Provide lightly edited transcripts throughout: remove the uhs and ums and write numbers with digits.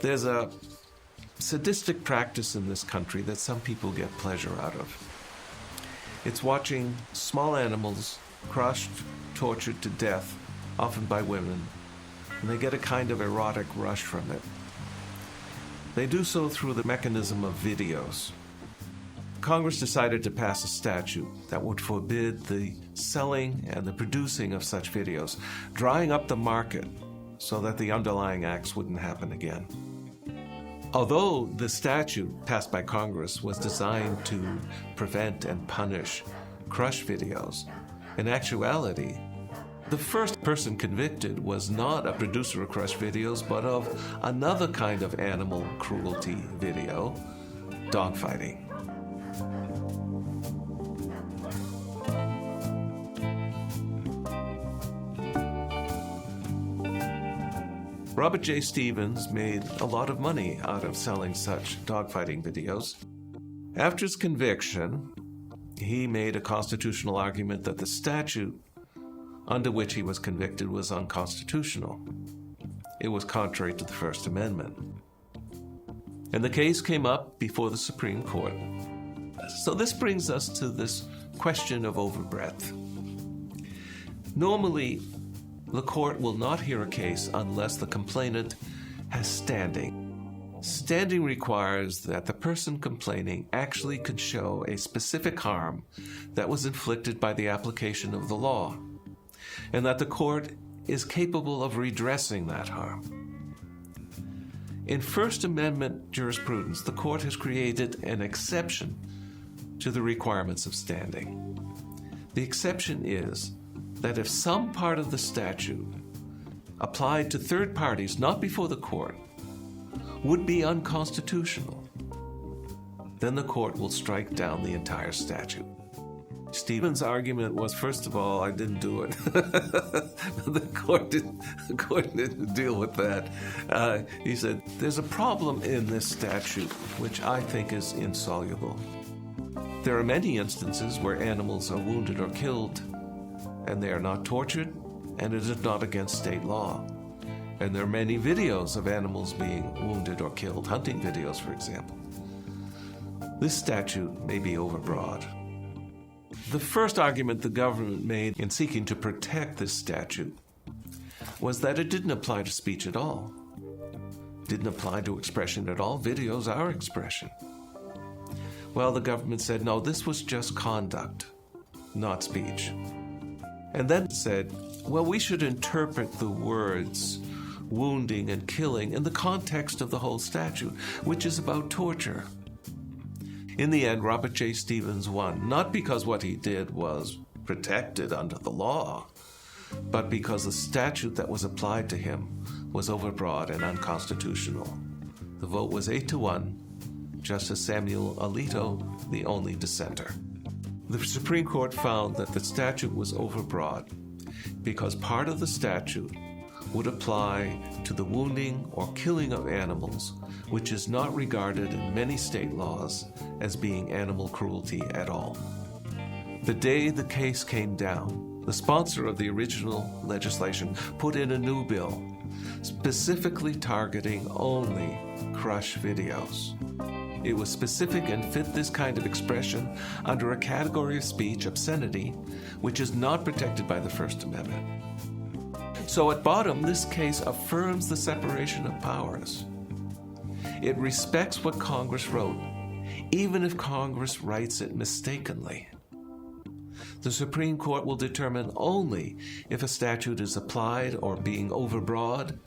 There's a sadistic practice in this country that some people get pleasure out of. It's watching small animals crushed, tortured to death, often by women, and they get a kind of erotic rush from it. They do so through the mechanism of videos. Congress decided to pass a statute that would forbid the selling and the producing of such videos, drying up the market so that the underlying acts wouldn't happen again. Although the statute passed by Congress was designed to prevent and punish crush videos, in actuality, the first person convicted was not a producer of crush videos, but of another kind of animal cruelty video, dogfighting. Robert J. Stevens made a lot of money out of selling such dogfighting videos. After his conviction, he made a constitutional argument that the statute under which he was convicted was unconstitutional. It was contrary to the First Amendment. And the case came up before the Supreme Court. So this brings us to this question of overbreadth. Normally, the court will not hear a case unless the complainant has standing. Standing requires that the person complaining actually could show a specific harm that was inflicted by the application of the law, and that the court is capable of redressing that harm. In First Amendment jurisprudence, the court has created an exception to the requirements of standing. The exception is that if some part of the statute applied to third parties, not before the court, would be unconstitutional, then the court will strike down the entire statute. Stevens' argument was, first of all, I didn't do it. The court didn't deal with that. He said, there's a problem in this statute which I think is insoluble. There are many instances where animals are wounded or killed, and they are not tortured, and it is not against state law. And there are many videos of animals being wounded or killed, hunting videos, for example. This statute may be overbroad. The first argument the government made in seeking to protect this statute was that it didn't apply to speech at all. It didn't apply to expression at all. Videos are expression. Well, the government said, no, this was just conduct, not speech. And then said, well, we should interpret the words wounding and killing in the context of the whole statute, which is about torture. In the end, Robert J. Stevens won, not because what he did was protected under the law, but because the statute that was applied to him was overbroad and unconstitutional. The vote was 8-1, Justice Samuel Alito, the only dissenter. The Supreme Court found that the statute was overbroad because part of the statute would apply to the wounding or killing of animals, which is not regarded in many state laws as being animal cruelty at all. The day the case came down, the sponsor of the original legislation put in a new bill specifically targeting only crush videos. It was specific and fit this kind of expression under a category of speech, obscenity, which is not protected by the First Amendment. So at bottom, this case affirms the separation of powers. It respects what Congress wrote, even if Congress writes it mistakenly. The Supreme Court will determine only if a statute is applied or being overbroad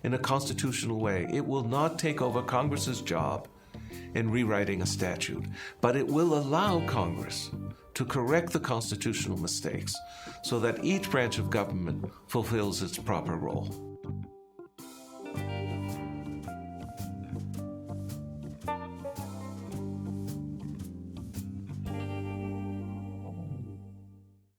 in a constitutional way. It will not take over Congress's job in rewriting a statute, but it will allow Congress to correct the constitutional mistakes so that each branch of government fulfills its proper role.